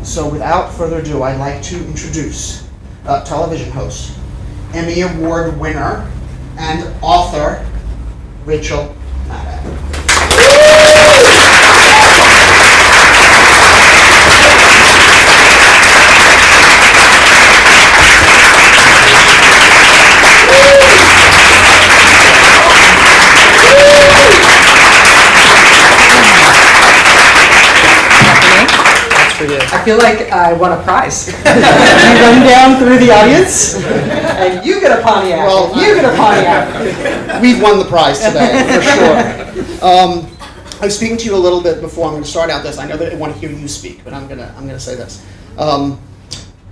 So without further ado, I'd like to introduce television host, Emmy Award winner, and author, Rachel Maddow. I feel like I won a prize. You run down through the audience, and you get a Pontiac. Well, you get a Pontiac. We've won the prize today, for sure. I was speaking to you a little bit before. I'm going to start out this. I know that I want to hear you speak, but I'm going to say this.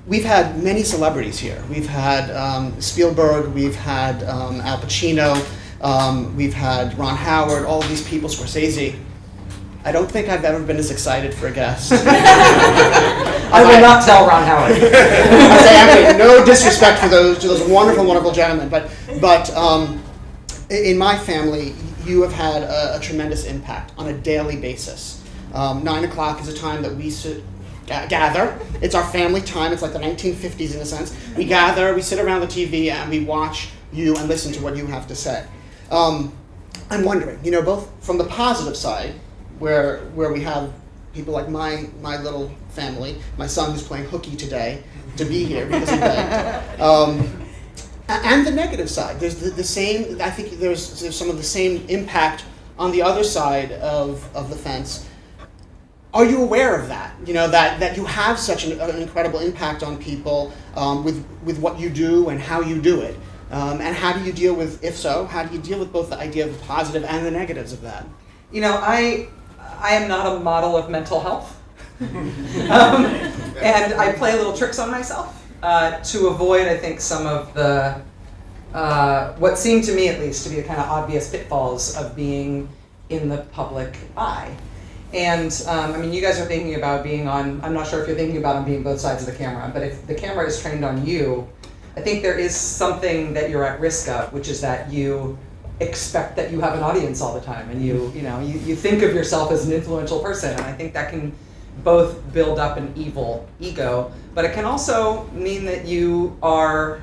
We've had many celebrities here. We've had Spielberg. We've had Al Pacino. We've had Ron Howard. All of these people, Scorsese. I don't think I've ever been as excited for a guest. I will not tell Ron Howard. I say, actually, no disrespect to those wonderful, wonderful gentlemen, but in my family, you have had a tremendous impact on a daily basis. 9 o'clock is a time that we gather. It's our family time. It's like the 1950s in a sense. We gather, we sit around the TV, and we watch you and listen to what you have to say. I'm wondering, both from the positive side, where we have people like my little family, my son who's playing hooky today, to be here because he begged. And the negative side, there's the same. I think there's some of the same impact on the other side of the fence. Are you aware of that? That you have such an incredible impact on people with what you do and how you do it. And how do you deal with, if so, how do you deal with both the idea of the positive and the negatives of that? I am not a model of mental health. And I play little tricks on myself to avoid, I think, some of the, what seemed to me at least to be a kind of obvious pitfalls of being in the public eye. And you guys are thinking about being on, I'm not sure if you're thinking about on being both sides of the camera, but if the camera is trained on you, I think there is something that you're at risk of, which is that you expect that you have an audience all the time, and you think of yourself as an influential person, and I think that can both build up an evil ego, but it can also mean that you are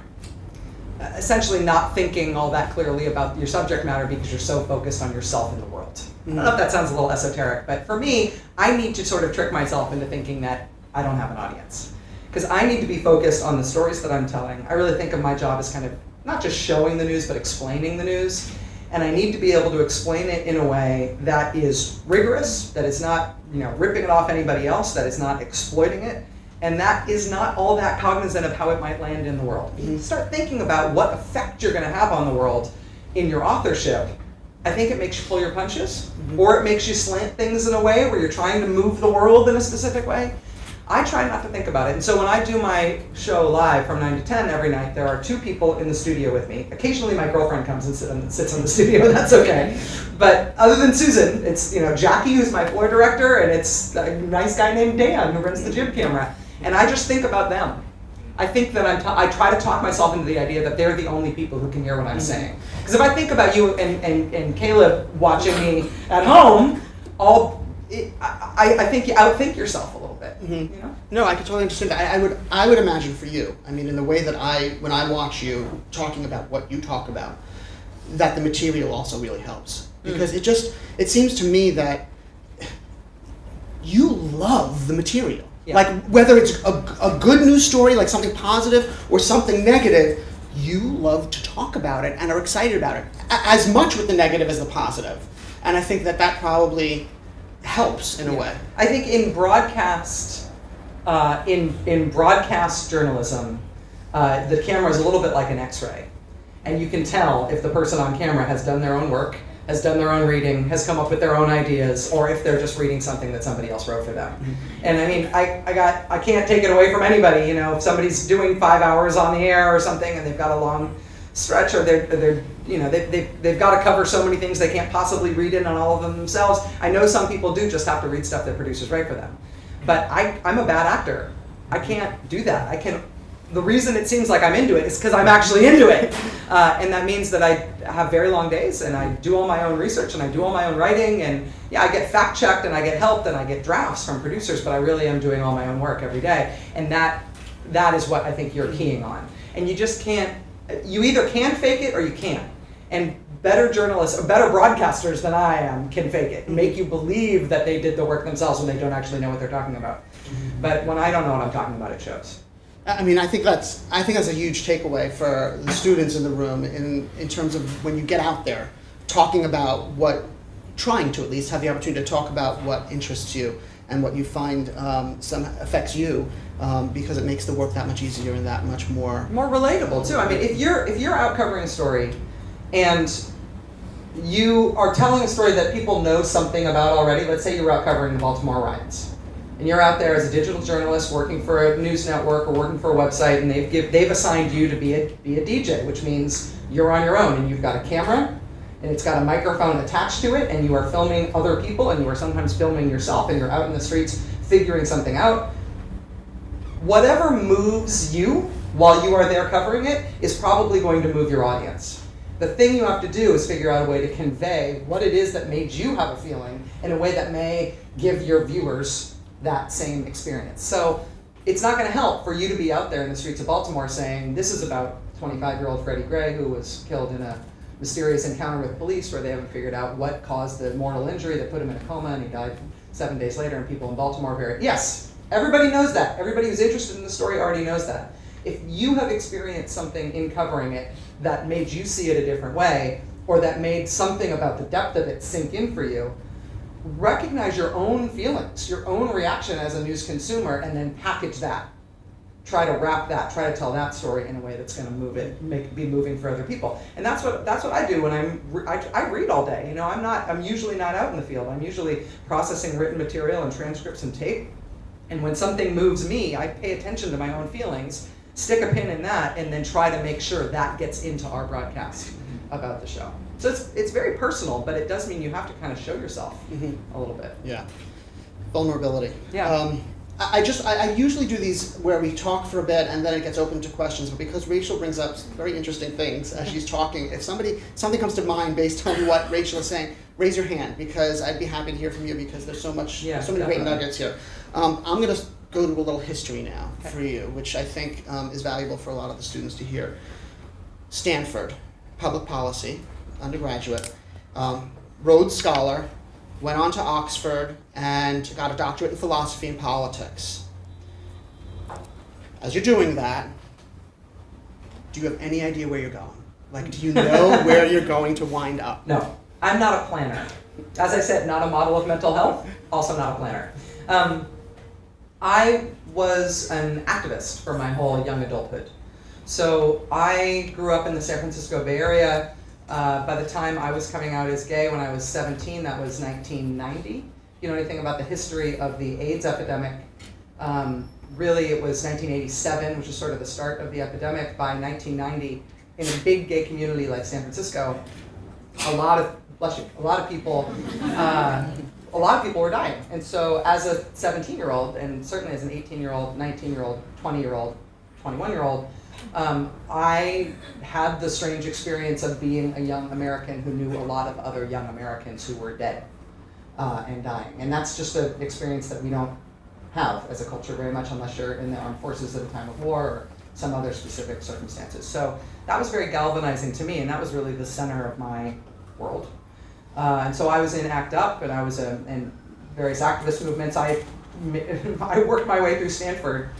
essentially not thinking all that clearly about your subject matter because you're so focused on yourself in the world. Mm-hmm. I don't know if that sounds a little esoteric, but for me, I need to sort of trick myself into thinking that I don't have an audience, because I need to be focused on the stories that I'm telling. I really think of my job as kind of not just showing the news, but explaining the news. And I need to be able to explain it in a way that is rigorous, that is not, ripping it off anybody else, that is not exploiting it, and that is not all that cognizant of how it might land in the world. You start thinking about what effect you're going to have on the world in your authorship. I think it makes you pull your punches, or it makes you slant things in a way where you're trying to move the world in a specific way. I try not to think about it. And so when I do my show live from 9 to 10 every night, there are 2 people in the studio with me. Occasionally my girlfriend comes and sits in the studio, and that's okay. But other than Susan, it's Jackie, who's my floor director, and it's a nice guy named Dan who runs the gym camera. And I just think about them. I think that I try to talk myself into the idea that they're the only people who can hear what I'm saying. Because if I think about you and Caleb watching me at home, I think you outthink yourself a little bit. Mm-hmm. No, I can totally understand that. I would imagine for you, in the way that when I watch you talking about what you talk about, that the material also really helps. Because it seems to me that you love the material. Yeah. Like whether it's a good news story, like something positive, or something negative, you love to talk about it and are excited about it. As much with the negative as the positive. And I think that probably helps in a way. I think in broadcast, in broadcast journalism, the camera is a little bit like an X-ray, and you can tell if the person on camera has done their own work, has done their own reading, has come up with their own ideas, or if they're just reading something that somebody else wrote for them. Mm-hmm. And I can't take it away from anybody. If somebody's doing 5 hours on the air or something, and they've got a long stretch, or they've got to cover so many things they can't possibly read in on all of them themselves. I know some people do just have to read stuff that producers write for them, but I'm a bad actor. I can't do that. the reason it seems like I'm into it is because I'm actually into it. And that means that I have very long days and I do all my own research and I do all my own writing, and yeah, I get fact checked and I get helped and I get drafts from producers, but I really am doing all my own work every day. And that is what I think you're keying on. And you just can't, you either can fake it or you can't. And better journalists, or better broadcasters than I am can fake it and make you believe that they did the work themselves when they don't actually know what they're talking about. But when I don't know what I'm talking about, it shows. I mean, I think that's a huge takeaway for the students in the room in terms of when you get out there talking about trying to at least have the opportunity to talk about what interests you and what you find affects you, because it makes the work that much easier and that much more relatable too. I mean, if you're out covering a story and you are telling a story that people know something about already, let's say you're out covering the Baltimore riots. And you're out there as a digital journalist working for a news network or working for a website, and they've assigned you to be a DJ, which means you're on your own and you've got a camera and it's got a microphone attached to it, and you are filming other people and you are sometimes filming yourself, and you're out in the streets figuring something out. Whatever moves you while you are there covering it is probably going to move your audience. The thing you have to do is figure out a way to convey what it is that made you have a feeling in a way that may give your viewers that same experience. So it's not going to help for you to be out there in the streets of Baltimore saying, this is about 25-year-old Freddie Gray who was killed in a mysterious encounter with police where they haven't figured out what caused the mortal injury that put him in a coma and he died 7 days later, and people in Baltimore yes, everybody knows that. Everybody who's interested in the story already knows that. If you have experienced something in covering it that made you see it a different way, or that made something about the depth of it sink in for you, recognize your own feelings, your own reaction as a news consumer, and then package that. Try to wrap that, try to tell that story in a way that's going to move it, be moving for other people. And that's what I do when I read all day. You know, I'm usually not out in the field. I'm usually processing written material and transcripts and tape. And when something moves me, I pay attention to my own feelings, stick a pin in that, and then try to make sure that gets into our broadcast about the show. So it's very personal, but it does mean you have to kind of show yourself a little bit. Yeah. Vulnerability. Yeah. I usually do these where we talk for a bit and then it gets open to questions, but because Rachel brings up very interesting things as she's talking, if something comes to mind based on what Rachel is saying, raise your hand, because I'd be happy to hear from you, because there's so many great nuggets here. I'm going to go to a little history now for you, which I think is valuable for a lot of the students to hear. Stanford, public policy, undergraduate, Rhodes Scholar, went on to Oxford and got a doctorate in philosophy and politics. As you're doing that, do you have any idea where you're going? Like, do you know where you're going to wind up? No, I'm not a planner. As I said, not a model of mental health, also not a planner. I was an activist for my whole young adulthood. So I grew up in the San Francisco Bay Area. By the time I was coming out as gay, when I was 17, that was 1990. You know anything about the history of the AIDS epidemic? Really, it was 1987, which is sort of the start of the epidemic. By 1990, in a big gay community like San Francisco, a lot of people were dying. And so as a 17-year-old, and certainly as an 18-year-old, 19-year-old, 20-year-old, 21-year-old, I had the strange experience of being a young American who knew a lot of other young Americans who were dead and dying. And that's just an experience that we don't have as a culture very much unless you're in the armed forces at a time of war or some other specific circumstances. So that was very galvanizing to me, and that was really the center of my world. And so I was in ACT UP, and I was in various activist movements. I worked my way through Stanford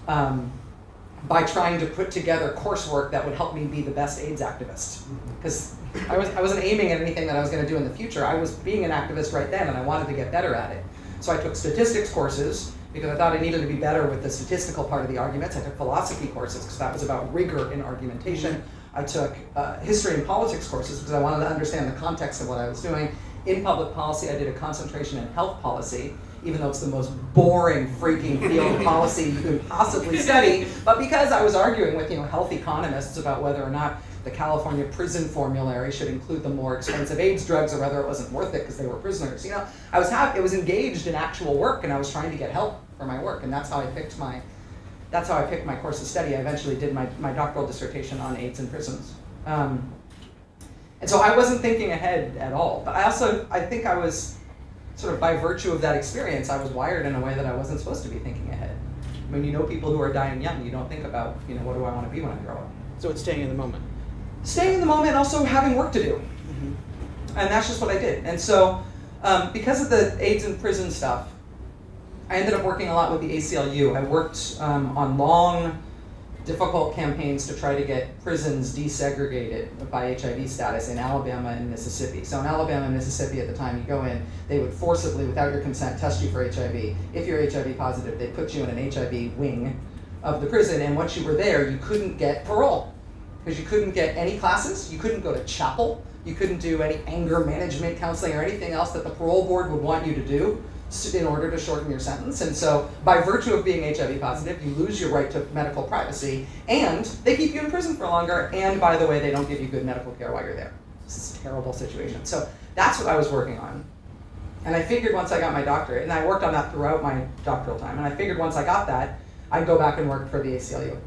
by trying to put together coursework that would help me be the best AIDS activist. Because I wasn't aiming at anything that I was going to do in the future. I was being an activist right then, and I wanted to get better at it. So I took statistics courses because I thought I needed to be better with the statistical part of the arguments. I took philosophy courses because that was about rigor in argumentation. I took history and politics courses because I wanted to understand the context of what I was doing. In public policy, I did a concentration in health policy, even though it's the most boring freaking field of policy you could possibly study. But because I was arguing with health economists about whether or not the California prison formulary should include the more expensive AIDS drugs or whether it wasn't worth it because they were prisoners. I was engaged in actual work, and I was trying to get help for my work, and that's how I picked my that's how I picked my course of study. I eventually did my doctoral dissertation on AIDS in prisons. And so I wasn't thinking ahead at all. But I think I was, sort of by virtue of that experience, I was wired in a way that I wasn't supposed to be thinking ahead. When you know people who are dying young, you don't think about, what do I want to be when I grow up? So it's staying in the moment. Staying in the moment, also having work to do. And that's just what I did. And so, because of the AIDS in prison stuff, I ended up working a lot with the ACLU. I worked on long, difficult campaigns to try to get prisons desegregated by HIV status in Alabama and Mississippi. So in Alabama and Mississippi at the time you go in, they would forcibly, without your consent, test you for HIV. If you're HIV positive, they put you in an HIV wing of the prison, and once you were there, you couldn't get parole. Because you couldn't get any classes, you couldn't go to chapel, you couldn't do any anger management counseling or anything else that the parole board would want you to do in order to shorten your sentence. And so by virtue of being HIV positive, you lose your right to medical privacy, and they keep you in prison for longer, and by the way, they don't give you good medical care while you're there. This is a terrible situation. So that's what I was working on. And I figured once I got my doctorate, and I worked on that throughout my doctoral time, and I figured once I got that, I'd go back and work for the ACLU.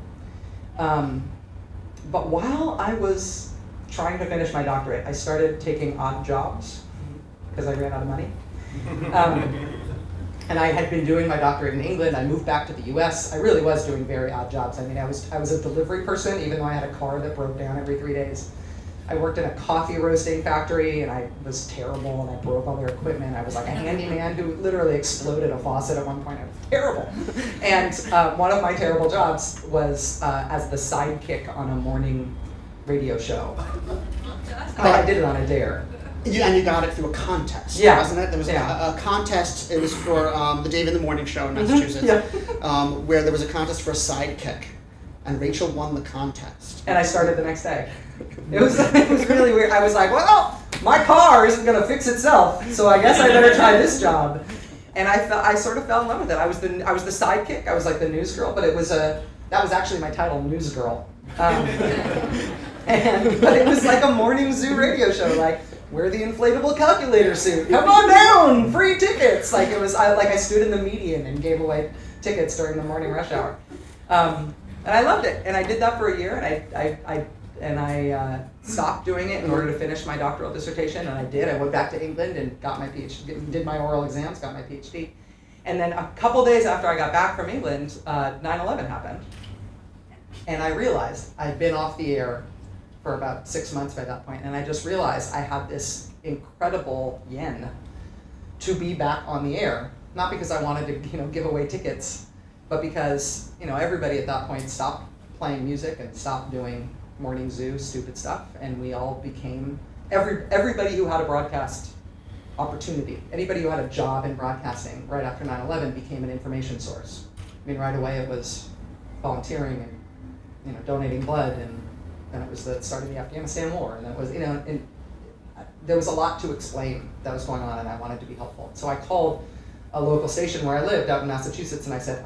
But while I was trying to finish my doctorate, I started taking odd jobs because I ran out of money. And I had been doing my doctorate in England. I moved back to the US. I really was doing very odd jobs. I mean, I was a delivery person, even though I had a car that broke down every 3 days. I worked in a coffee roasting factory, and I was terrible, and I broke all their equipment. I was like a handyman who literally exploded a faucet at one point. I was terrible. And one of my terrible jobs was as the sidekick on a morning radio show. I did it on a dare. And you got it through a contest, wasn't it? There was a contest. It was for the Dave in the Morning Show in Massachusetts, where there was a contest for a sidekick, and Rachel won the contest. And I started the next day. It was really weird. I was like, well, my car isn't going to fix itself, so I guess I better try this job. And I sort of fell in love with it. I was the sidekick. I was like the news girl, but that was actually my title, news girl. But it was like a morning zoo radio show, like, wear the inflatable calculator suit. Come on down, free tickets. Like I stood in the median and gave away tickets during the morning rush hour, and I loved it. And I did that for a year, and I stopped doing it in order to finish my doctoral dissertation. And I did. I went back to England and got my PhD, did my oral exams, got my PhD. And then a couple days after I got back from England, 9/11 happened, and I realized I'd been off the air for about 6 months by that point, and I just realized I had this incredible yen to be back on the air. Not because I wanted to, give away tickets, but because, everybody at that point stopped playing music and stopped doing morning zoo stupid stuff, and we all became everybody who had a broadcast opportunity, anybody who had a job in broadcasting right after 9/11 became an information source. I mean, right away it was volunteering and donating blood, and then it was the start of the Afghanistan war, and that was, and there was a lot to explain that was going on, and I wanted to be helpful. So I called a local station where I lived out in Massachusetts, and I said,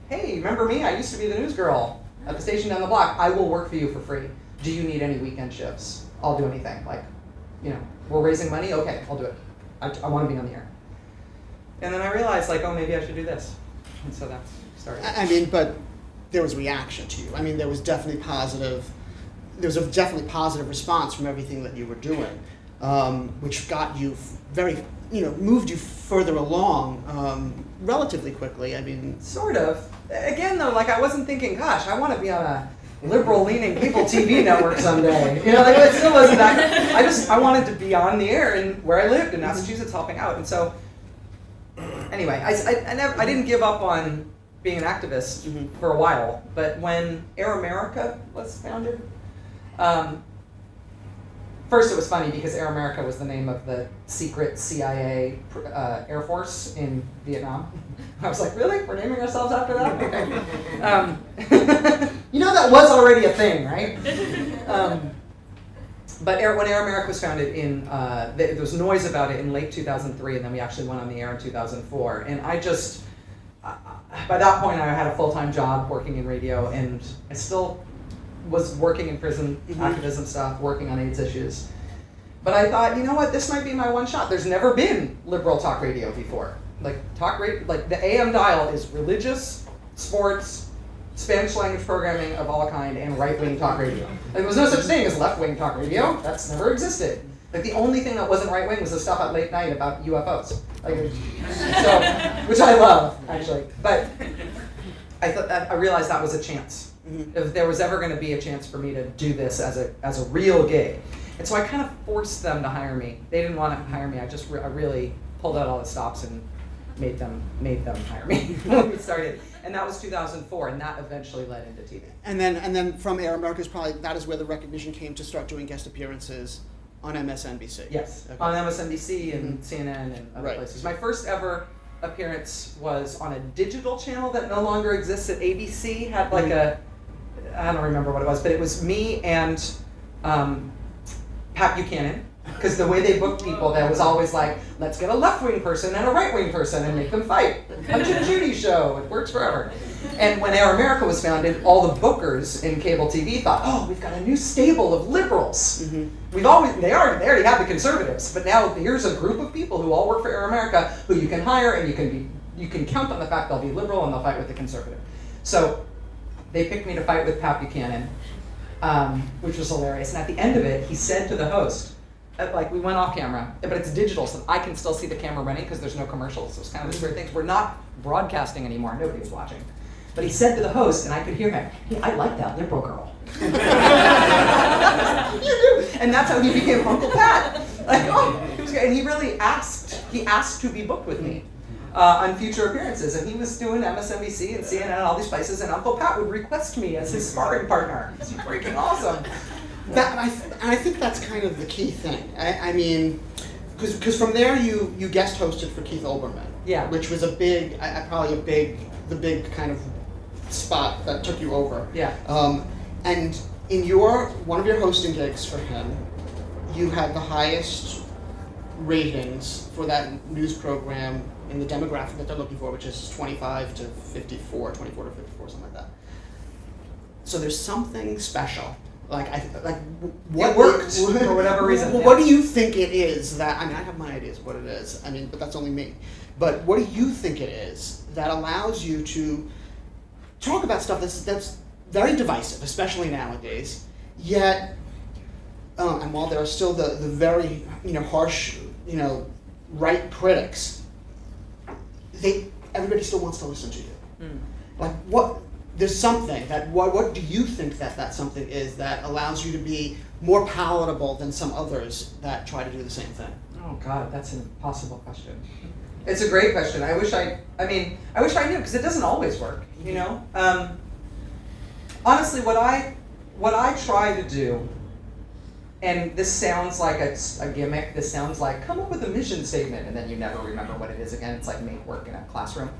hey, remember me? I used to be the news girl at the station down the block. I will work for you for free. Do you need any weekend shifts? I'll do anything. Like, we're raising money? Okay, I'll do it. I want to be on the air. And then I realized, maybe I should do this. And so that's started. I mean, but there was reaction to you. I mean, there was definitely positive. There was a definitely positive response from everything that you were doing, which got you moved you further along relatively quickly. I mean, sort of. Again, though, I wasn't thinking, gosh, I want to be on a liberal-leaning cable TV network someday. It still wasn't that. I wanted to be on the air and where I lived in Massachusetts, helping out. And so, anyway, I didn't give up on being an activist for a while. But when Air America was founded. First, it was funny because Air America was the name of the secret CIA Air Force in Vietnam. I was like, really? We're naming ourselves after that? Okay. That was already a thing, right? But when Air America was founded, there was noise about it in late 2003, and then we actually went on the air in 2004. And by that point, I had a full-time job working in radio, and I still was working in prison activism stuff, working on AIDS issues. But I thought, this might be my one shot. There's never been liberal talk radio before. The AM dial is religious, sports, Spanish language programming of all kind, and right-wing talk radio. Like, there was no such thing as left-wing talk radio. That's never existed. Like, the only thing that wasn't right-wing was the stuff at late night about UFOs. Like, so, which I love, actually. But I realized that was a chance. Mm-hmm. If there was ever going to be a chance for me to do this as a real gig. And so I kind of forced them to hire me. They didn't want to hire me. I really pulled out all the stops and made them hire me when we started. And that was 2004, and that eventually led into TV. And then from Air America, that is where the recognition came to start doing guest appearances on MSNBC. Yes, okay. On MSNBC and CNN and other places. My first ever appearance was on a digital channel that no longer exists at ABC. Had like I don't remember what it was, but it was me and Pat Buchanan. Because the way they booked people, that was always like, let's get a left-wing person and a right-wing person and make them fight. Punch and Judy show, it works forever. And when Air America was founded, all the bookers in cable TV thought, oh, we've got a new stable of liberals. Mm-hmm. They already have the conservatives, but now here's a group of people who all work for Air America who you can hire, and you can count on the fact they'll be liberal and they'll fight with the conservative. So they picked me to fight with Pat Buchanan, which was hilarious. And at the end of it, he said to the host, we went off camera, but it's digital, so I can still see the camera running because there's no commercials. So it's kind of this weird thing. We're not broadcasting anymore. Nobody was watching. But he said to the host, and I could hear him, hey, I like that liberal girl. You do. And that's how he became Uncle Pat. Like, oh, he was great. And he really asked to be booked with me on future appearances. And he was doing MSNBC and CNN and all these places, and Uncle Pat would request me as his sparring partner. It's freaking awesome. I think that's kind of the key thing. I mean, because from there you guest hosted for Keith Olbermann, which was the big kind of spot that took you over. Yeah. And in one of your hosting gigs for him, you had the highest ratings for that news program in the demographic that they're looking for, which is 24 to 54, something like that. So there's something special. What it worked for whatever reason. What do you think it is that, I have my ideas of what it is, but that's only me. But what do you think it is that allows you to talk about stuff that's very divisive, especially nowadays, yet, and while there are still the very, harsh, right critics, everybody still wants to listen to you. There's something what do you think that something is that allows you to be more palatable than some others that try to do the same thing? Oh God, that's an impossible question. It's a great question. I wish I knew, because it doesn't always work, Honestly, what I try to do, and this sounds like a gimmick, this sounds like come up with a mission statement and then you never remember what it is again. It's like make work in a classroom.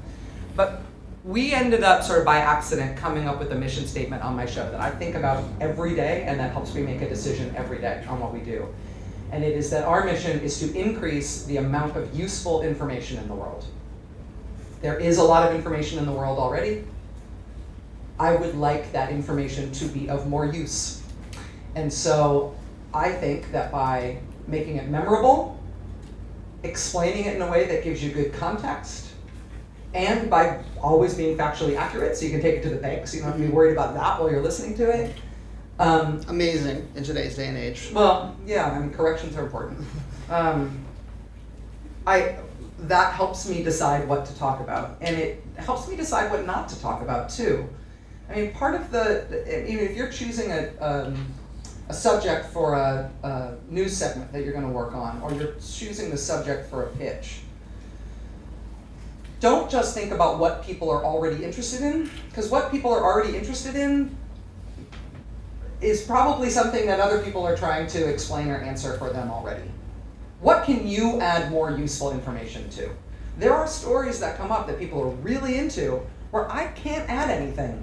But we ended up sort of by accident coming up with a mission statement on my show that I think about every day, and that helps me make a decision every day on what we do. And it is that our mission is to increase the amount of useful information in the world. There is a lot of information in the world already. I would like that information to be of more use. And so I think that by making it memorable, explaining it in a way that gives you good context, and by always being factually accurate, so you can take it to the bank, so you don't have to be worried about that while you're listening to it. Amazing in today's day and age. Well, yeah, corrections are important. That helps me decide what to talk about, and it helps me decide what not to talk about too. Part of if you're choosing a subject for a news segment that you're going to work on, or you're choosing the subject for a pitch, don't just think about what people are already interested in, because what people are already interested in is probably something that other people are trying to explain or answer for them already. What can you add more useful information to? There are stories that come up that people are really into where I can't add anything.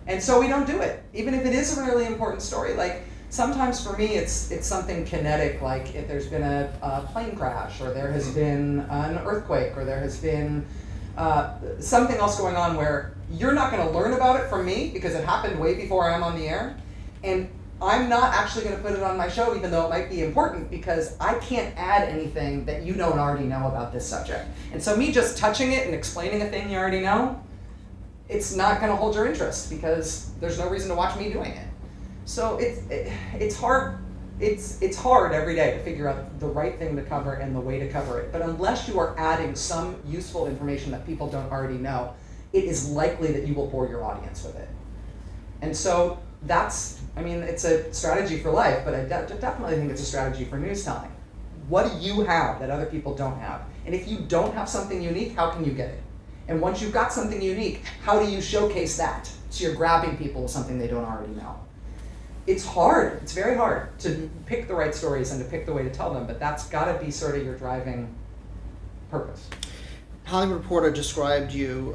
And so we don't do it, even if it is a really important story. Like sometimes for me, it's something kinetic, like if there's been a plane crash, or there has been an earthquake, or there has been something else going on where you're not going to learn about it from me because it happened way before I'm on the air. And I'm not actually going to put it on my show, even though it might be important, because I can't add anything that you don't already know about this subject. And so me just touching it and explaining a thing you already know it's not going to hold your interest because there's no reason to watch me doing it. So it's hard. It's hard every day to figure out the right thing to cover and the way to cover it. But unless you are adding some useful information that people don't already know, it is likely that you will bore your audience with it. And so it's a strategy for life, but I definitely think it's a strategy for news telling. What do you have that other people don't have? And if you don't have something unique, how can you get it? And once you've got something unique, how do you showcase that? So you're grabbing people with something they don't already know. It's hard. It's very hard to pick the right stories and to pick the way to tell them, but that's got to be sort of your driving purpose. Hollywood Reporter described you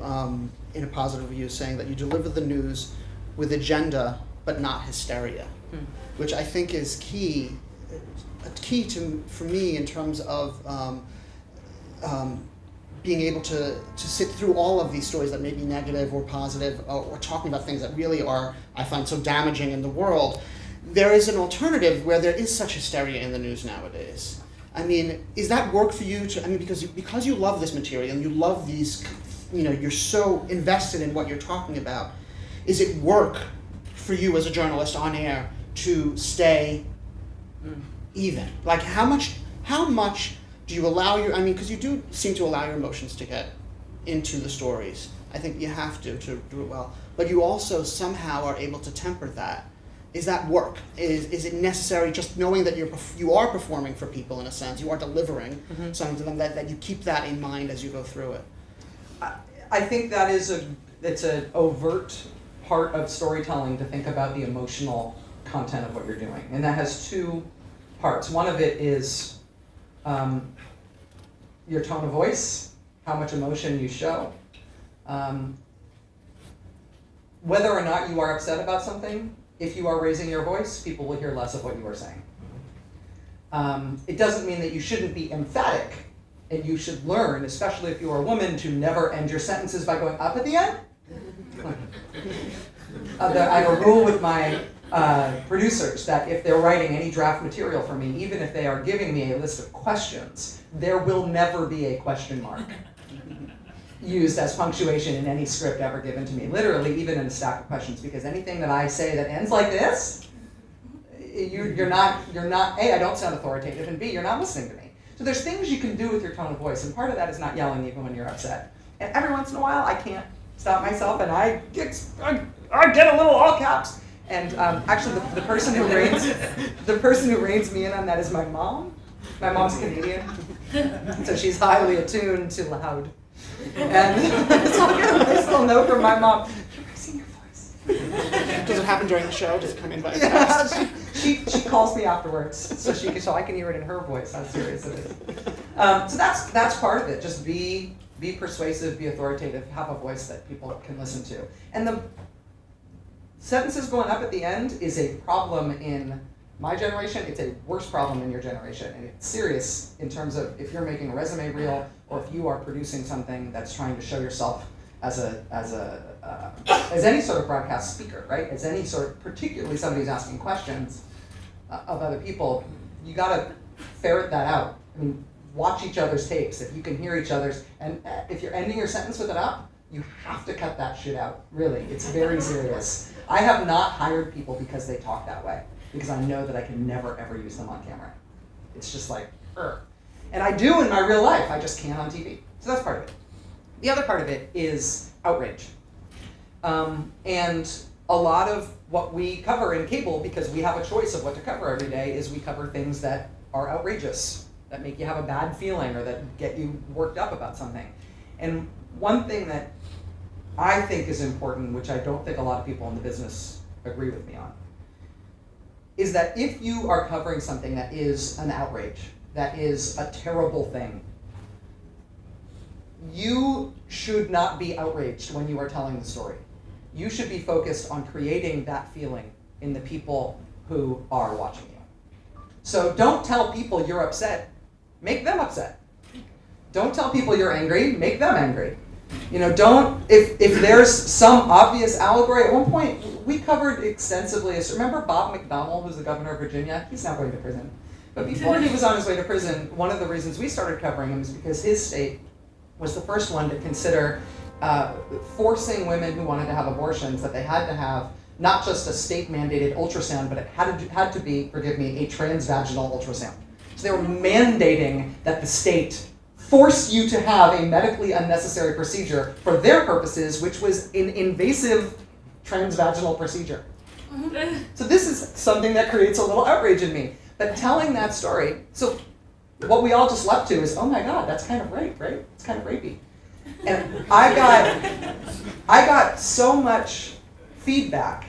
in a positive review, saying that you deliver the news with agenda but not hysteria, which I think is key for me in terms of being able to sit through all of these stories that may be negative or positive or talking about things that really are, I find, so damaging in the world. There is an alternative where there is such hysteria in the news nowadays. I mean, is that work for you because you love this material and you love these, you're so invested in what you're talking about, is it work for you as a journalist on air to stay even? Like how much do you allow because you do seem to allow your emotions to get into the stories. I think you have to do it well. But you also somehow are able to temper that. Is that work? Is it necessary, just knowing that you are performing for people in a sense, you are delivering something to them, that you keep that in mind as you go through it? I think that it's an overt part of storytelling to think about the emotional content of what you're doing. And that has two parts. One of it is your tone of voice, how much emotion you show. Whether or not you are upset about something, if you are raising your voice, people will hear less of what you are saying. It doesn't mean that you shouldn't be emphatic, and you should learn, especially if you are a woman, to never end your sentences by going up at the end. I have a rule with my producers that if they're writing any draft material for me, even if they are giving me a list of questions, there will never be a question mark used as punctuation in any script ever given to me, literally even in a stack of questions, because anything that I say that ends like this, you're not, A, I don't sound authoritative, and B, you're not listening to me. So there's things you can do with your tone of voice, and part of that is not yelling even when you're upset. And every once in a while, I can't stop myself, and I get a little all caps. And actually, the person who reins me in on that is my mom. My mom's Canadian, so she's highly attuned to loud. And so I get a nice little note from my mom. You're raising your voice. Does it happen during the show? Does it come in by text? Yeah, she calls me afterwards, so I can hear it in her voice how serious it is. So that's part of it. Just be persuasive, be authoritative, have a voice that people can listen to. And the sentences going up at the end is a problem in my generation. It's a worse problem in your generation, and it's serious in terms of if you're making a resume reel or if you are producing something that's trying to show yourself as any sort of broadcast speaker, right? As any sort, particularly somebody who's asking questions of other people, you got to ferret that out. I mean, watch each other's tapes. If you can hear each other's, and if you're ending your sentence with an up, you have to cut that shit out. Really, it's very serious. I have not hired people because they talk that way, because I know that I can never ever use them on camera. It's just like, and I do in my real life. I just can't on TV. So that's part of it. The other part of it is outrage. And a lot of what we cover in cable, because we have a choice of what to cover every day, is we cover things that are outrageous, that make you have a bad feeling or that get you worked up about something. And one thing that I think is important, which I don't think a lot of people in the business agree with me on, is that if you are covering something that is an outrage, that is a terrible thing, you should not be outraged when you are telling the story. You should be focused on creating that feeling in the people who are watching you. So don't tell people you're upset, make them upset. Don't tell people you're angry, make them angry. If there's some obvious allegory. At one point, we covered extensively, remember Bob McDonnell, who's the governor of Virginia? He's now going to prison. But before he was on his way to prison, one of the reasons we started covering him is because his state was the first one to consider forcing women who wanted to have abortions that they had to have not just a state-mandated ultrasound, but it had to be, forgive me, a transvaginal ultrasound. So they were mandating that the state force you to have a medically unnecessary procedure for their purposes, which was an invasive transvaginal procedure. So this is something that creates a little outrage in me. But telling that story, so what we all just leapt to is, oh my God, that's kind of rape, right? It's kind of rapey. And I got so much feedback,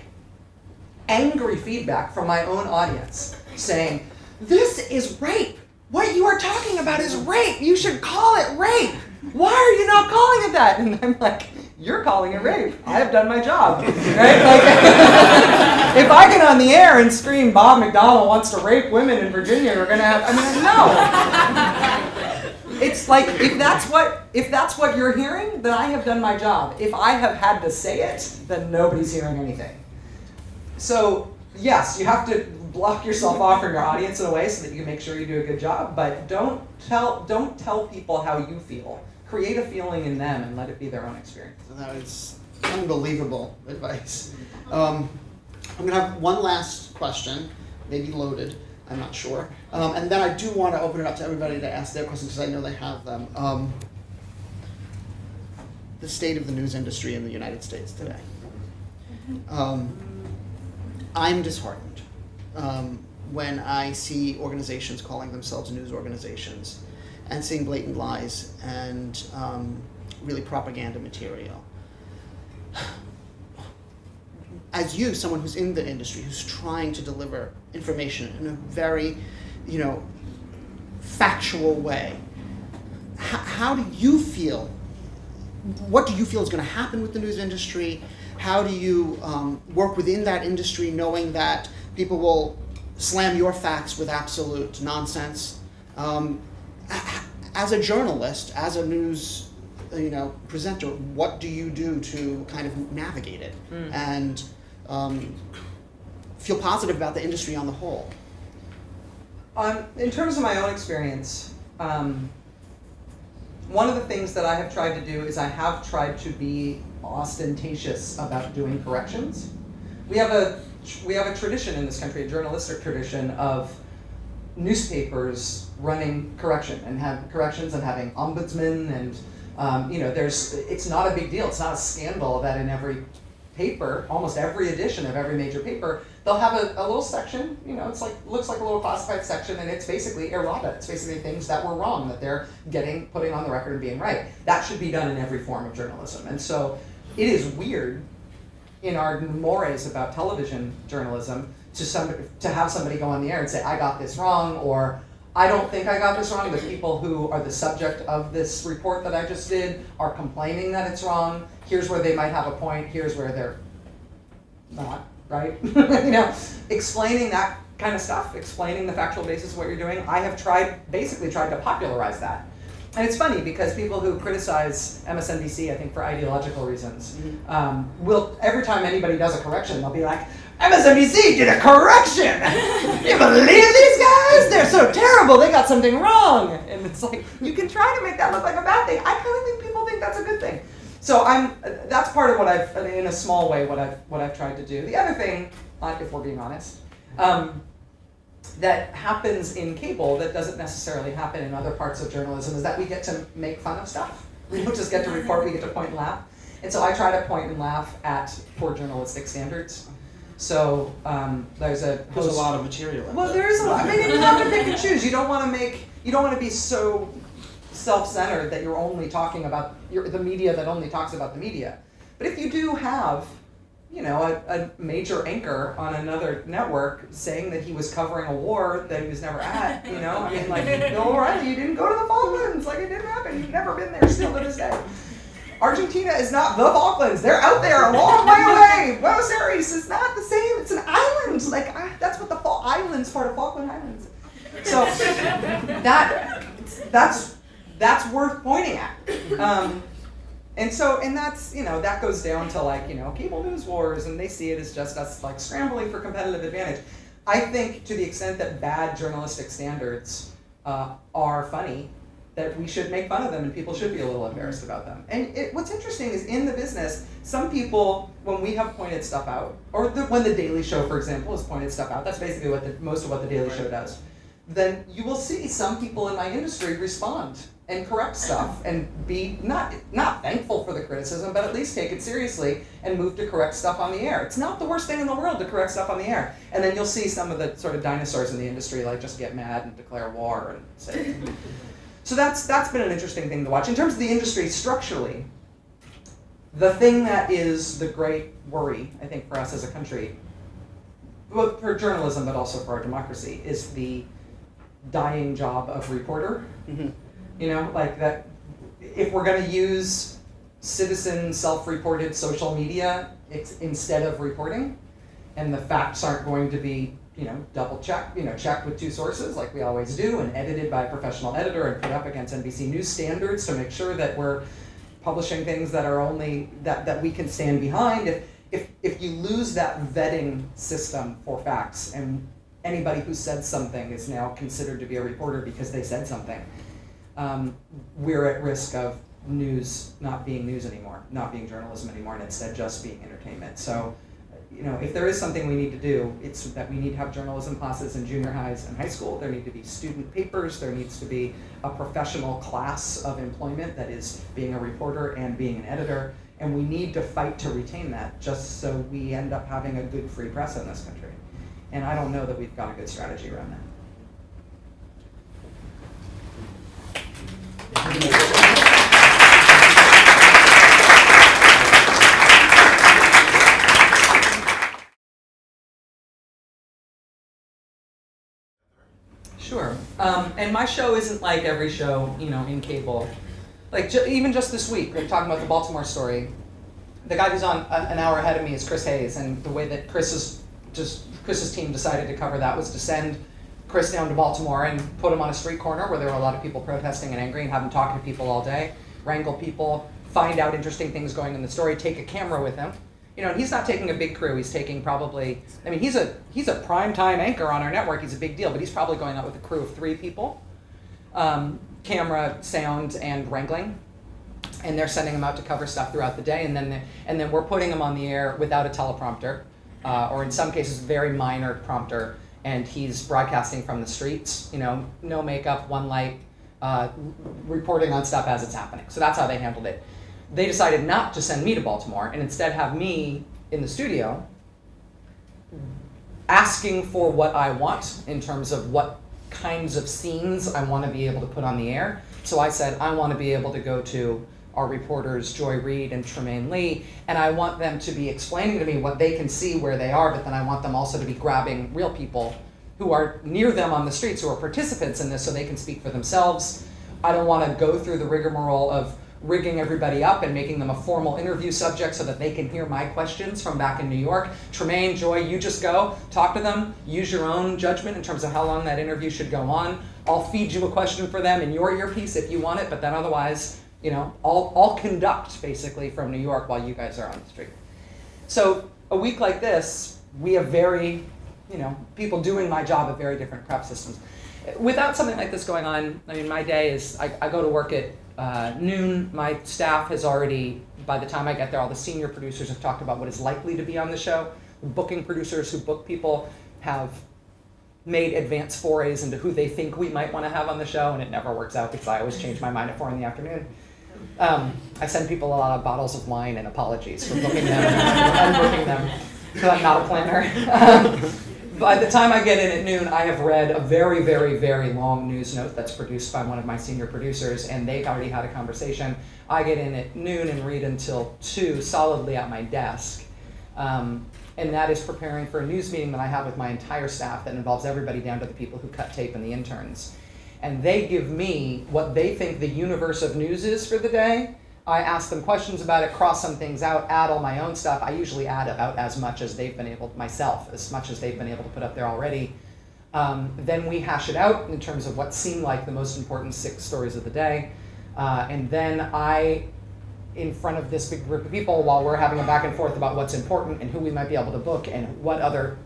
angry feedback from my own audience saying, this is rape. What you are talking about is rape. You should call it rape. Why are you not calling it that? And I'm like, you're calling it rape. I have done my job, right? Like, if I get on the air and scream, Bob McDonnell wants to rape women in Virginia, we're gonna have, no. It's like, if that's what you're hearing, then I have done my job. If I have had to say it, then nobody's hearing anything. So, yes, you have to block yourself off from your audience in a way so that you can make sure you do a good job, but don't tell people how you feel. Create a feeling in them and let it be their own experience. That is unbelievable advice. I'm going to have one last question, maybe loaded, I'm not sure. And then I do want to open it up to everybody to ask their questions because I know they have them. The state of the news industry in the United States today. I'm disheartened when I see organizations calling themselves news organizations and seeing blatant lies and really propaganda material. As you, someone who's in the industry, who's trying to deliver information in a very, factual way, how do you feel? What do you feel is going to happen with the news industry? How do you work within that industry knowing that people will slam your facts with absolute nonsense? As a journalist, as a news presenter, what do you do to kind of navigate it and feel positive about the industry on the whole? In terms of my own experience, one of the things that I have tried to do is I have tried to be ostentatious about doing corrections. We have a tradition in this country, a journalistic tradition of newspapers running correction and have corrections and having ombudsmen and it's not a big deal. It's not a scandal that in every paper, almost every edition of every major paper, they'll have a little section. It's looks like a little classified section, and it's basically errata. It's basically things that were wrong that they're putting on the record and being right. That should be done in every form of journalism. And so it is weird in our mores about television journalism to have somebody go on the air and say, I got this wrong, or I don't think I got this wrong. The people who are the subject of this report that I just did are complaining that it's wrong. Here's where they might have a point. Here's where they're not, right? Explaining that kind of stuff, explaining the factual basis of what you're doing. I have basically tried to popularize that. And it's funny because people who criticize MSNBC, I think for ideological reasons, will, every time anybody does a correction, they'll be like, MSNBC did a correction! You believe these guys? They're so terrible, they got something wrong! And it's like, you can try to make that look like a bad thing. I kind of think people think that's a good thing. So that's part of what I've, in a small way, what I've tried to do. The other thing, if we're being honest, that happens in cable that doesn't necessarily happen in other parts of journalism is that we get to make fun of stuff. We don't just get to report, we get to point and laugh. And so I try to point and laugh at poor journalistic standards. So there's a lot of material. Well, there is a lot. I mean, you have to pick and choose. You don't want to be so self-centered that you're only talking about the media that only talks about the media. But if you do have, a major anchor on another network saying that he was covering a war that he was never at, Bill O'Reilly, you didn't go to the Falklands, it didn't happen. You've never been there still to this day. Argentina is not the Falklands. They're out there a long way away. Buenos Aires is not the same. It's an island. That's what the island's part of Falkland Islands. So that's worth pointing at. And that's, that goes down to cable news wars, and they see it as just us scrambling for competitive advantage. I think to the extent that bad journalistic standards are funny, that we should make fun of them and people should be a little embarrassed about them. And what's interesting is in the business, some people, when we have pointed stuff out, or when the Daily Show, for example, has pointed stuff out, that's basically what most of what the Daily Show does, then you will see some people in my industry respond and correct stuff and be not thankful for the criticism, but at least take it seriously and move to correct stuff on the air. It's not the worst thing in the world to correct stuff on the air. And then you'll see some of the sort of dinosaurs in the industry like just get mad and declare war and say. So that's been an interesting thing to watch. In terms of the industry structurally, the thing that is the great worry, I think, for us as a country, both for journalism but also for our democracy, is the dying job of reporter. Mm-hmm. You know, like that, if we're going to use citizen self-reported social media instead of reporting, and the facts aren't going to be, double checked, checked with two sources like we always do, and edited by a professional editor and put up against NBC News standards to make sure that we're publishing things that are only, that we can stand behind. If you lose that vetting system for facts, and anybody who said something is now considered to be a reporter because they said something, we're at risk of news not being news anymore, not being journalism anymore, and instead just being entertainment. So, if there is something we need to do, it's that we need to have journalism classes in junior highs and high school. There need to be student papers. There needs to be a professional class of employment that is being a reporter and being an editor. And we need to fight to retain that just so we end up having a good free press in this country. And I don't know that we've got a good strategy around that. Sure. And my show isn't like every show, in cable. Like even just this week, we're talking about the Baltimore story. The guy who's on an hour ahead of me is Chris Hayes, and the way that Chris's team decided to cover that was to send Chris down to Baltimore and put him on a street corner where there were a lot of people protesting and angry, and have him talking to people all day, wrangle people, find out interesting things going in the story, take a camera with him. And he's not taking a big crew. He's taking probably, he's a primetime anchor on our network. He's a big deal, but he's probably going out with a crew of 3 people, camera, sound, and wrangling. And they're sending him out to cover stuff throughout the day, and then we're putting him on the air without a teleprompter, or in some cases, very minor prompter, and he's broadcasting from the streets. No makeup, one light, reporting on stuff as it's happening. So that's how they handled it. They decided not to send me to Baltimore and instead have me in the studio asking for what I want in terms of what kinds of scenes I want to be able to put on the air. So I said, I want to be able to go to our reporters, Joy Reid and Tremaine Lee, and I want them to be explaining to me what they can see where they are, but then I want them also to be grabbing real people who are near them on the streets, who are participants in this, so they can speak for themselves. I don't want to go through the rigmarole of rigging everybody up and making them a formal interview subject so that they can hear my questions from back in New York. Tremaine, Joy, you just go, talk to them, use your own judgment in terms of how long that interview should go on. I'll feed you a question for them in your earpiece if you want it, but then otherwise, I'll conduct basically from New York while you guys are on the street. So a week like this, we have very, people doing my job at very different prep systems. Without something like this going on, my day is, I go to work at noon. My staff has already, by the time I get there, all the senior producers have talked about what is likely to be on the show. The booking producers who book people have made advanced forays into who they think we might want to have on the show, and it never works out because I always change my mind at 4 p.m. I send people a lot of bottles of wine and apologies for booking them and unbooking them because I'm not a planner. By the time I get in at noon, I have read a very, very, very long news note that's produced by one of my senior producers, and they've already had a conversation. I get in at noon and read until 2 solidly at my desk. And that is preparing for a news meeting that I have with my entire staff that involves everybody down to the people who cut tape and the interns. And they give me what they think the universe of news is for the day. I ask them questions about it, cross some things out, add all my own stuff. I usually add about as much as they've been able, myself, as much as they've been able to put up there already. Then we hash it out in terms of what seem like the most important 6 stories of the day. And then I, in front of this big group of people, while we're having a back and forth about what's important and who we might be able to book and what other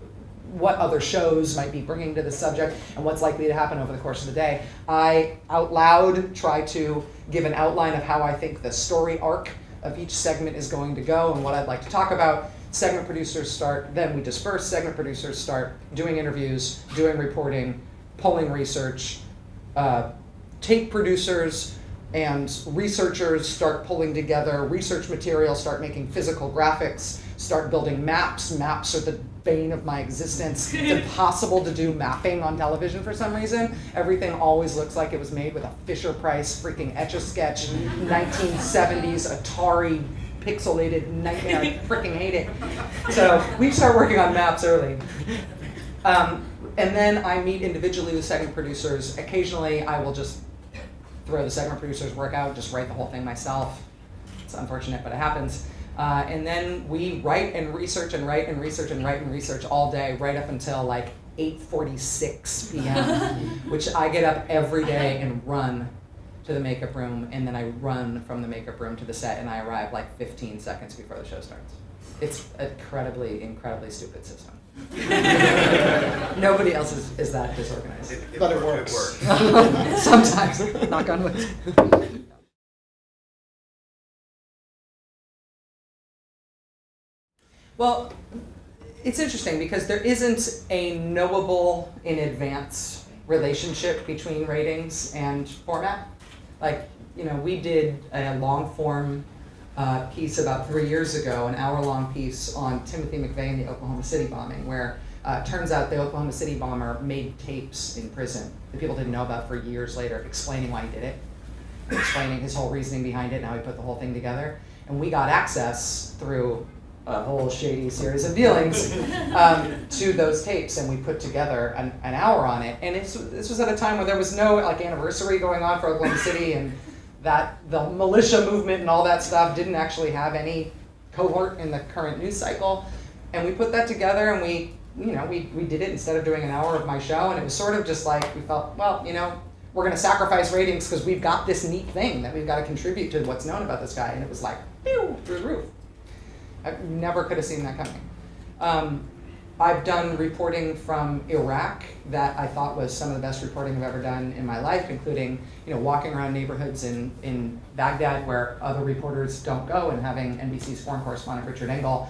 what other shows might be bringing to the subject and what's likely to happen over the course of the day. I, out loud, try to give an outline of how I think the story arc of each segment is going to go and what I'd like to talk about. Segment producers start, then we disperse. Segment producers start doing interviews, doing reporting, pulling research. Tape producers and researchers start pulling together research material, start making physical graphics, start building maps. Maps are the bane of my existence. It's impossible to do mapping on television for some reason. Everything always looks like it was made with a Fisher-Price freaking Etch-a-Sketch 1970s Atari pixelated nightmare. I freaking hate it. So we start working on maps early. And then I meet individually with segment producers. Occasionally I will just throw the segment producers' work out, just write the whole thing myself. It's unfortunate, but it happens. And then we write and research and write and research and write and research all day, right up until like 8:46 p.m., which I get up every day and run to the makeup room, and then I run from the makeup room to the set, and I arrive like 15 seconds before the show starts. It's an incredibly, incredibly stupid system. Nobody else is that disorganized. But it works. Sometimes, knock on wood. Well, it's interesting because there isn't a knowable in advance relationship between ratings and format. Like, we did a long form piece about 3 years ago, an hour-long piece on Timothy McVeigh and the Oklahoma City bombing, where it turns out the Oklahoma City bomber made tapes in prison that people didn't know about for years later, explaining why he did it, explaining his whole reasoning behind it, and how he put the whole thing together. And we got access through a whole shady series of dealings to those tapes, and we put together an hour on it. And this was at a time when there was no anniversary going on for Oklahoma City, and that the militia movement and all that stuff didn't actually have any cohort in the current news cycle. And we put that together, and we did it instead of doing an hour of my show. And it was sort of just like, we felt, well, we're going to sacrifice ratings because we've got this neat thing that we've got to contribute to what's known about this guy. And it was like, pew, through the roof. I never could have seen that coming. I've done reporting from Iraq that I thought was some of the best reporting I've ever done in my life, including walking around neighborhoods in Baghdad where other reporters don't go, and having NBC's foreign correspondent Richard Engel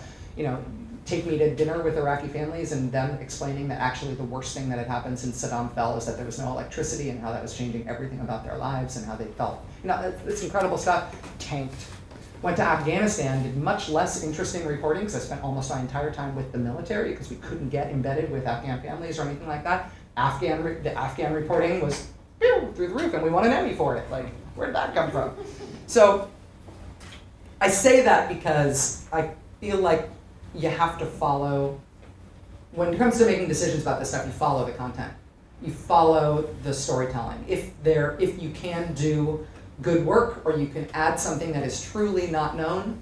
take me to dinner with Iraqi families, and them explaining that actually the worst thing that had happened since Saddam fell is that there was no electricity, and how that was changing everything about their lives and how they felt. It's incredible stuff. Tanked. Went to Afghanistan, did much less interesting reporting because I spent almost my entire time with the military because we couldn't get embedded with Afghan families or anything like that. The Afghan reporting was through the roof, and we won an Emmy for it. Like, where did that come from? So I say that because I feel like you have to follow, when it comes to making decisions about this stuff, you follow the content. You follow the storytelling. If you can do good work, or you can add something that is truly not known,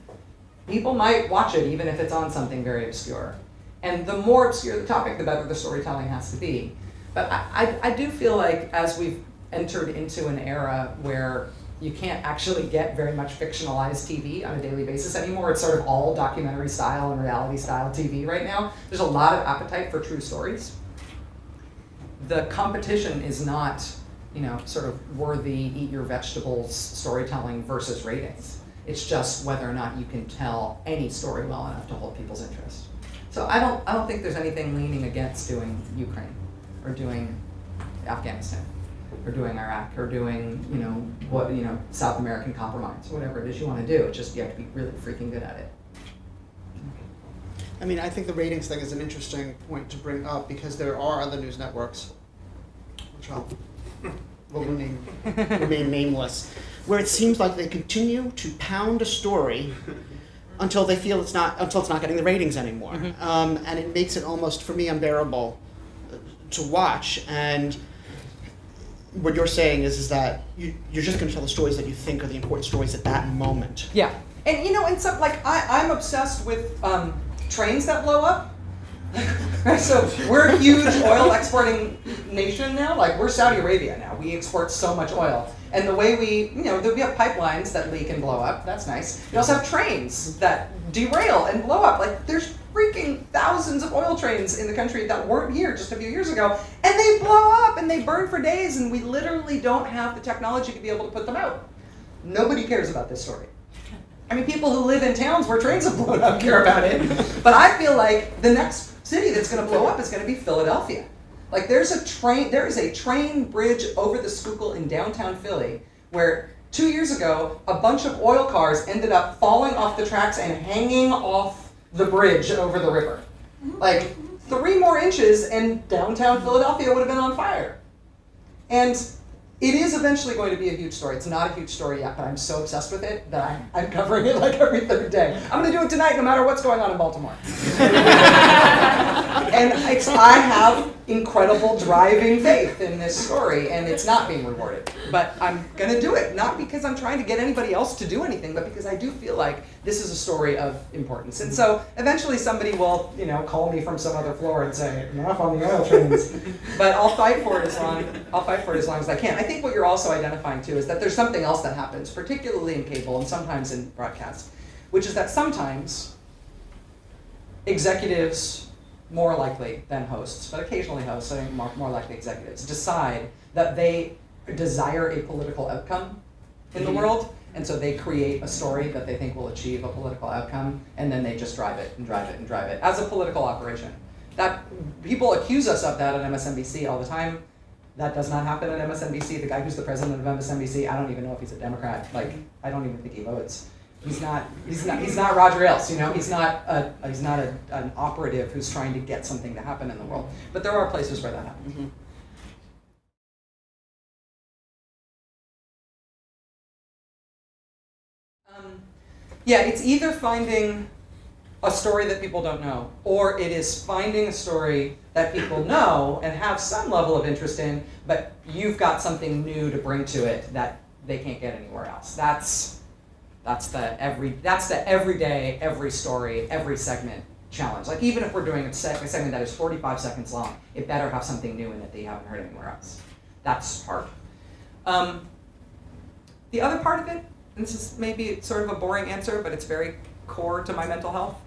people might watch it even if it's on something very obscure. And the more obscure the topic, the better the storytelling has to be. But I do feel like as we've entered into an era where you can't actually get very much fictionalized TV on a daily basis anymore, it's sort of all documentary style and reality style TV right now. There's a lot of appetite for true stories. The competition is not sort of worthy, eat your vegetables storytelling versus ratings. It's just whether or not you can tell any story well enough to hold people's interest. So I don't think there's anything leaning against doing Ukraine, or doing Afghanistan, or doing Iraq, or doing South American compromise, whatever it is you want to do. It's just you have to be really freaking good at it. I mean, I think the ratings thing is an interesting point to bring up because there are other news networks, which will remain nameless, where it seems like they continue to pound a story until they feel it's not getting the ratings anymore, and it makes it almost, for me, unbearable to watch. And what you're saying is that you're just going to tell the stories that you think are the important stories at that moment. Yeah, and and some I'm obsessed with trains that blow up. So we're a huge oil exporting nation now. Like, we're Saudi Arabia now. We export so much oil. And the way we have pipelines that leak and blow up. That's nice. We also have trains that derail and blow up. Like, there's freaking thousands of oil trains in the country that weren't here just a few years ago, and they blow up and they burn for days, and we literally don't have the technology to be able to put them out. Nobody cares about this story. I mean, people who live in towns where trains have blown up care about it, but I feel like the next city that's going to blow up is going to be Philadelphia. Like there is a train bridge over the Schuylkill in downtown Philly where 2 years ago, a bunch of oil cars ended up falling off the tracks and hanging off the bridge over the river. Like 3 more inches and downtown Philadelphia would have been on fire. And it is eventually going to be a huge story. It's not a huge story yet, but I'm so obsessed with it that I'm covering it like every third day. I'm going to do it tonight no matter what's going on in Baltimore. And I have incredible driving faith in this story, and it's not being rewarded. But I'm going to do it, not because I'm trying to get anybody else to do anything, but because I do feel like this is a story of importance. And so eventually somebody will, call me from some other floor and say, enough on the oil trains. But I'll fight for it as long as I can. I think what you're also identifying too is that there's something else that happens, particularly in cable and sometimes in broadcast, which is that sometimes executives, more likely than hosts, but occasionally hosts, I think more likely executives, decide that they desire a political outcome in the world, and so they create a story that they think will achieve a political outcome, and then they just drive it and drive it and drive it as a political operation. That people accuse us of that at MSNBC all the time. That does not happen at MSNBC. The guy who's the president of MSNBC, I don't even know if he's a Democrat. Like, I don't even think he votes. He's not Roger Ailes, He's not an operative who's trying to get something to happen in the world. But there are places where that happens. Mm-hmm. Yeah, it's either finding a story that people don't know, or it is finding a story that people know and have some level of interest in, but you've got something new to bring to it that they can't get anywhere else. That's the everyday, every story, every segment challenge. Like even if we're doing a segment that is 45 seconds long, it better have something new in it that you haven't heard anywhere else. That's hard. The other part of it, and this is maybe sort of a boring answer, but it's very core to my mental health,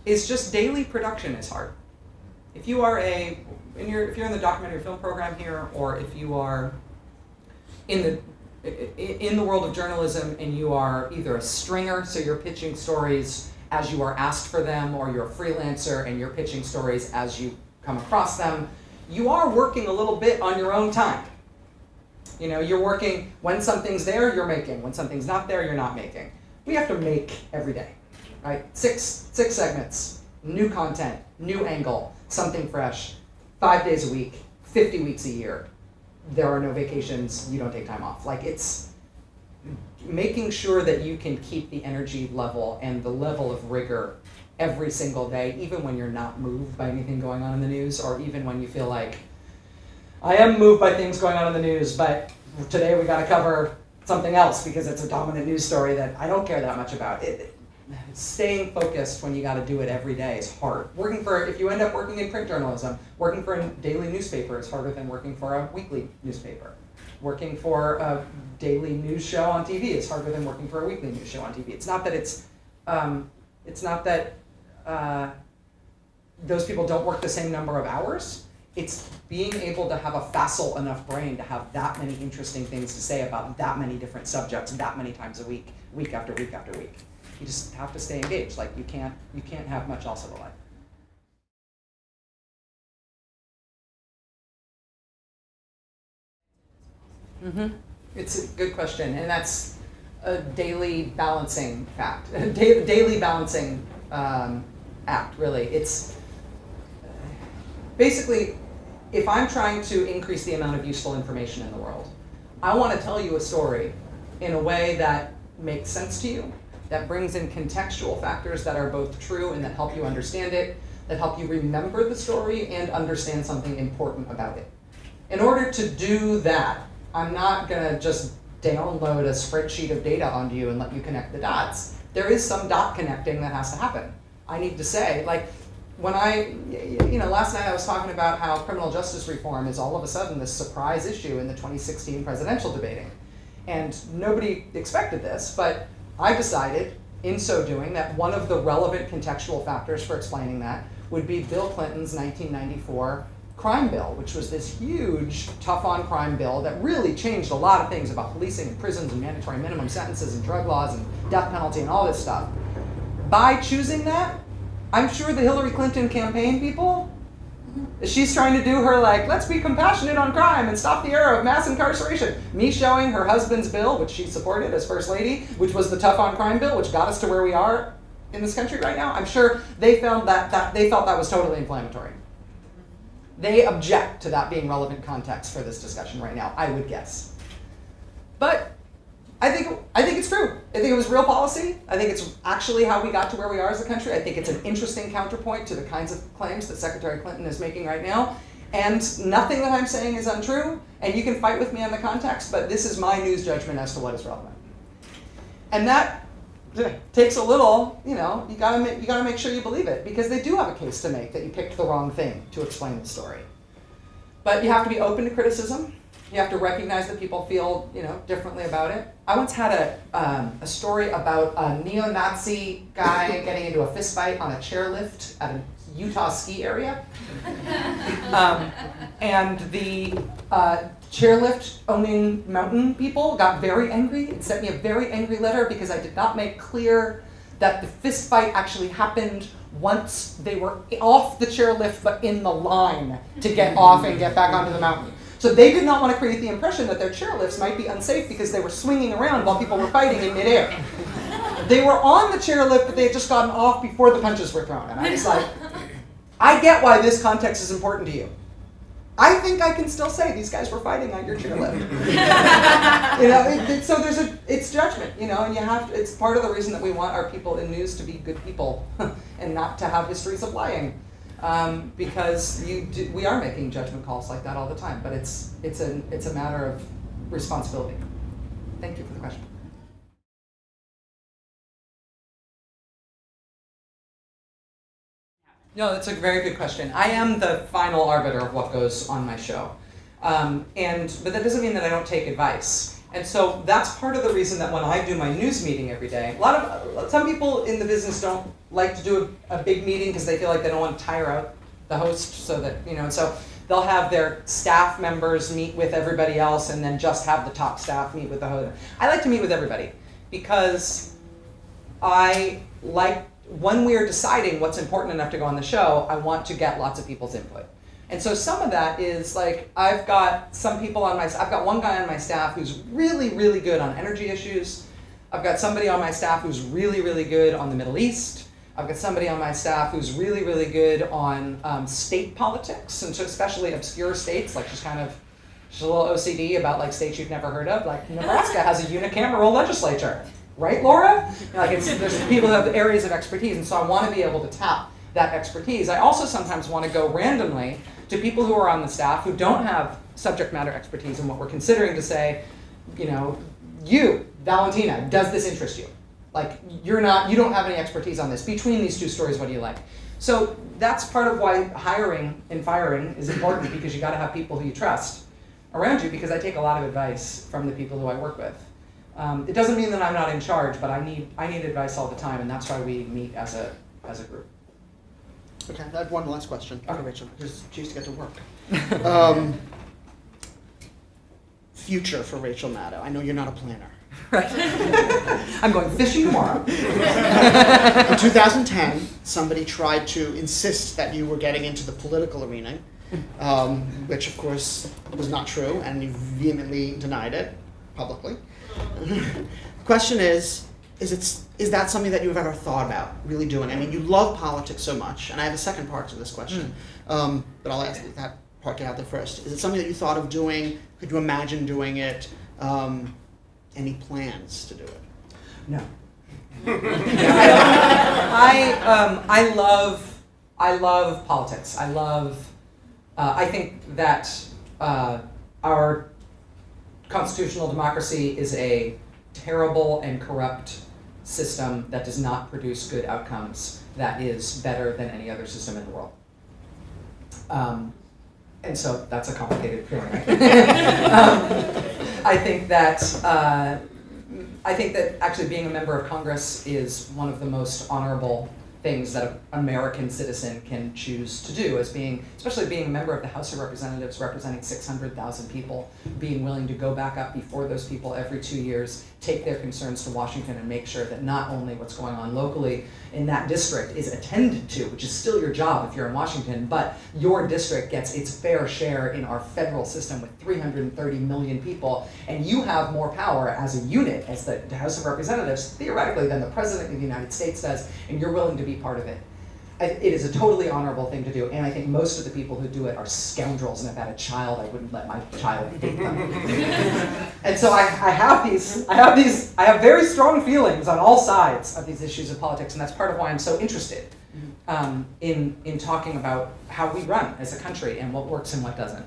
is just daily production is hard. If you are if you're in the documentary film program here, or if you are in the world of journalism and you are either a stringer, so you're pitching stories as you are asked for them, or you're a freelancer and you're pitching stories as you come across them, you are working a little bit on your own time. You're working when something's there, you're making. When something's not there, you're not making. We have to make every day, right? Six segments, new content, new angle, something fresh, 5 days a week, 50 weeks a year. There are no vacations, you don't take time off. Like it's making sure that you can keep the energy level and the level of rigor every single day, even when you're not moved by anything going on in the news, or even when you feel like, I am moved by things going on in the news, but today we gotta cover something else because it's a dominant news story that I don't care that much about. Staying focused when you gotta do it every day is hard. If you end up working in print journalism, working for a daily newspaper is harder than working for a weekly newspaper. Working for a daily news show on TV is harder than working for a weekly news show on TV. It's not that those people don't work the same number of hours. It's being able to have a facile enough brain to have that many interesting things to say about that many different subjects that many times a week, week after week after week. You just have to stay engaged. Like you can't have much else of a life. Mm-hmm. It's a good question, and that's a daily balancing fact, a daily balancing act. Really, it's basically. If I'm trying to increase the amount of useful information in the world, I want to tell you a story in a way that makes sense to you, that brings in contextual factors that are both true and that help you understand it, that help you remember the story and understand something important about it. In order to do that, I'm not going to just download a spreadsheet of data onto you and let you connect the dots. There is some dot connecting that has to happen. I need to say, when last night I was talking about how criminal justice reform is all of a sudden this surprise issue in the 2016 presidential debating. And nobody expected this, but I decided in so doing, that one of the relevant contextual factors for explaining that would be Bill Clinton's 1994 crime bill, which was this huge tough on crime bill that really changed a lot of things about policing and prisons and mandatory minimum sentences and drug laws and death penalty and all this stuff. By choosing that, I'm sure the Hillary Clinton campaign people, she's trying to do her like, let's be compassionate on crime and stop the era of mass incarceration. Me showing her husband's bill, which she supported as First Lady, which was the tough on crime bill, which got us to where we are in this country right now. I'm sure they felt that was totally inflammatory. They object to that being relevant context for this discussion right now, I would guess. But I think it's true. I think it was real policy. I think it's actually how we got to where we are as a country. I think it's an interesting counterpoint to the kinds of claims that Secretary Clinton is making right now. And nothing that I'm saying is untrue. And you can fight with me on the context, but this is my news judgment as to what is relevant. And that takes a little, you gotta make sure you believe it, because they do have a case to make that you picked the wrong thing to explain the story. But you have to be open to criticism. You have to recognize that people feel, differently about it. I once had a story about a neo-Nazi guy getting into a fist fight on a chairlift at a Utah ski area. And the chairlift owning mountain people got very angry and sent me a very angry letter because I did not make clear that the fist fight actually happened once they were off the chairlift but in the line to get off and get back onto the mountain. So they did not want to create the impression that their chairlifts might be unsafe because they were swinging around while people were fighting in midair. They were on the chairlift, but they had just gotten off before the punches were thrown. And I was like, I get why this context is important to you. I think I can still say these guys were fighting on your chairlift. So it's judgment, and it's part of the reason that we want our people in news to be good people and not to have histories of lying. Because we are making judgment calls like that all the time, but it's a matter of responsibility. Thank you for the question. No, that's a very good question. I am the final arbiter of what goes on my show, but that doesn't mean that I don't take advice. And so that's part of the reason that when I do my news meeting every day, some people in the business don't like to do a big meeting because they feel like they don't want to tire out the host, so that, and so they'll have their staff members meet with everybody else and then just have the top staff meet with the host. I like to meet with everybody because when we are deciding what's important enough to go on the show, I want to get lots of people's input. And so some of that is like, I've got one guy on my staff who's really, really good on energy issues. I've got somebody on my staff who's really, really good on the Middle East. I've got somebody on my staff who's really, really good on state politics, and so especially obscure states, like she's a little OCD about like states you've never heard of. Like Nebraska has a unicameral legislature, right, Laura? There's people who have areas of expertise, and so I want to be able to tap that expertise. I also sometimes want to go randomly to people who are on the staff who don't have subject matter expertise in what we're considering to say, you, Valentina, does this interest you? Like, you don't have any expertise on this. Between these two stories, what do you like? So that's part of why hiring and firing is important, because you got to have people who you trust around you, because I take a lot of advice from the people who I work with. It doesn't mean that I'm not in charge, but I need advice all the time, and that's why we meet as a group. Okay, I have one last question. Okay, Rachel, because she used to get to work. Future for Rachel Maddow. I know you're not a planner. Right. I'm going fishing tomorrow. In 2010, somebody tried to insist that you were getting into the political arena, which of course was not true, and you vehemently denied it publicly. The question is that something that you've ever thought about really doing? I mean, you love politics so much, and I have a second part to this question, but I'll ask that part out there first. Is it something that you thought of doing? Could you imagine doing it? Any plans to do it? No. I love politics. I think that our constitutional democracy is a terrible and corrupt system that does not produce good outcomes, that is better than any other system in the world. And so that's a complicated feeling. I think that I think that actually being a member of Congress is one of the most honorable things that an American citizen can choose to do, as being, especially being a member of the House of Representatives representing 600,000 people, being willing to go back up before those people every 2 years, take their concerns to Washington and make sure that not only what's going on locally in that district is attended to, which is still your job if you're in Washington, but your district gets its fair share in our federal system with 330 million people, and you have more power as a unit, as the House of Representatives, theoretically, than the President of the United States does, and you're willing to be part of it. It is a totally honorable thing to do, and I think most of the people who do it are scoundrels, and if I had a child, I wouldn't let my child date them. And so I have very strong feelings on all sides of these issues of politics, and that's part of why I'm so interested in talking about how we run as a country and what works and what doesn't.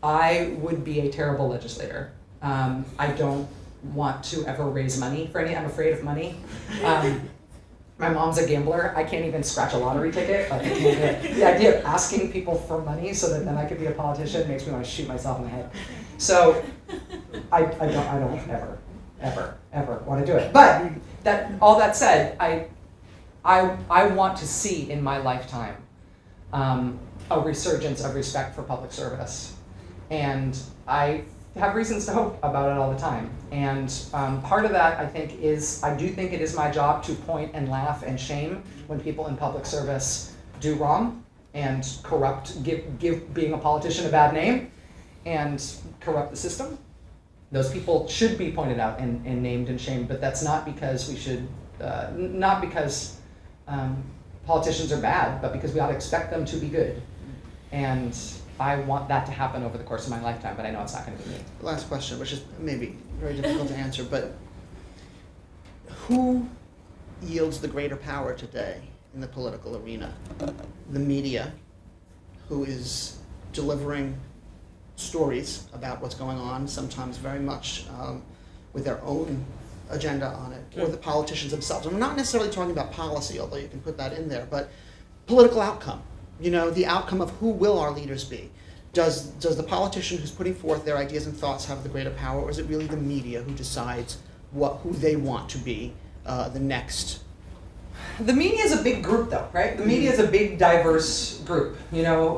I would be a terrible legislator. I don't want to ever raise money for any. I'm afraid of money. My mom's a gambler. I can't even scratch a lottery ticket. Like, the idea of asking people for money so that then I could be a politician makes me want to shoot myself in the head. So I don't ever want to do it. But all that said, I want to see in my lifetime a resurgence of respect for public service, and I have reasons to hope about it all the time. And part of that, I do think it is my job to point and laugh and shame when people in public service do wrong and corrupt, give being a politician a bad name and corrupt the system. Those people should be pointed out and named and shamed, but that's not because we should, not because politicians are bad, but because we ought to expect them to be good. And I want that to happen over the course of my lifetime, but I know it's not going to be me. Last question, which is maybe very difficult to answer, but who yields the greater power today in the political arena? The media, who is delivering stories about what's going on, sometimes very much with their own agenda on it, or the politicians themselves. I'm not necessarily talking about policy, although you can put that in there, but political outcome. You know, the outcome of who will our leaders be. Does the politician who's putting forth their ideas and thoughts have the greater power, or is it really the media who decides who they want to be the next? The media is a big group, though, right? The media is a big, diverse group. You know,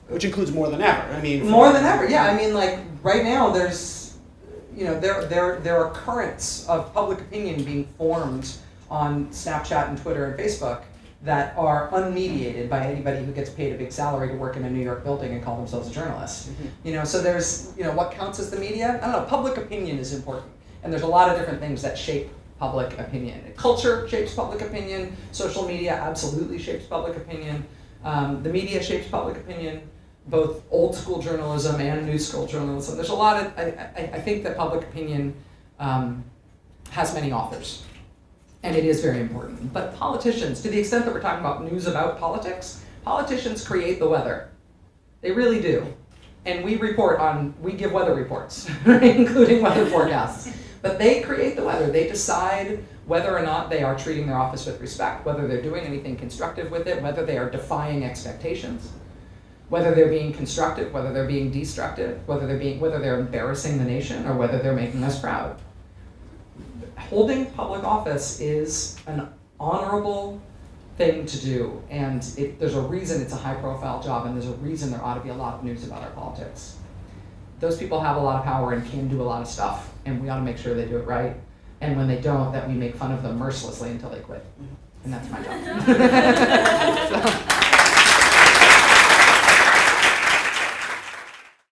which includes more than ever. I mean, more than ever. Yeah, I mean, like right now, there's, you know, there are currents of public opinion being formed on Snapchat and Twitter and Facebook that are unmediated by anybody who gets paid a big salary to work in a New York building and call themselves a journalist. Mm-hmm. You know, so there's, you know, what counts as the media? I don't know, public opinion is important. And there's a lot of different things that shape public opinion. Culture shapes public opinion, social media absolutely shapes public opinion, the media shapes public opinion, both old school journalism and new school journalism. There's a lot of, I think that public opinion has many authors. And it is very important. But politicians, to the extent that we're talking about news about politics, politicians create the weather. They really do. And we give weather reports, including weather forecasts. But they create the weather. They decide whether or not they are treating their office with respect, whether they're doing anything constructive with it, whether they are defying expectations, whether they're being constructive, whether they're being destructive, whether they're embarrassing the nation, or whether they're making us proud. Holding public office is an honorable thing to do, and there's a reason it's a high-profile job, and there's a reason there ought to be a lot of news about our politics. Those people have a lot of power and can do a lot of stuff, and we ought to make sure they do it right, and when they don't, that we make fun of them mercilessly until they quit. And that's my job. So.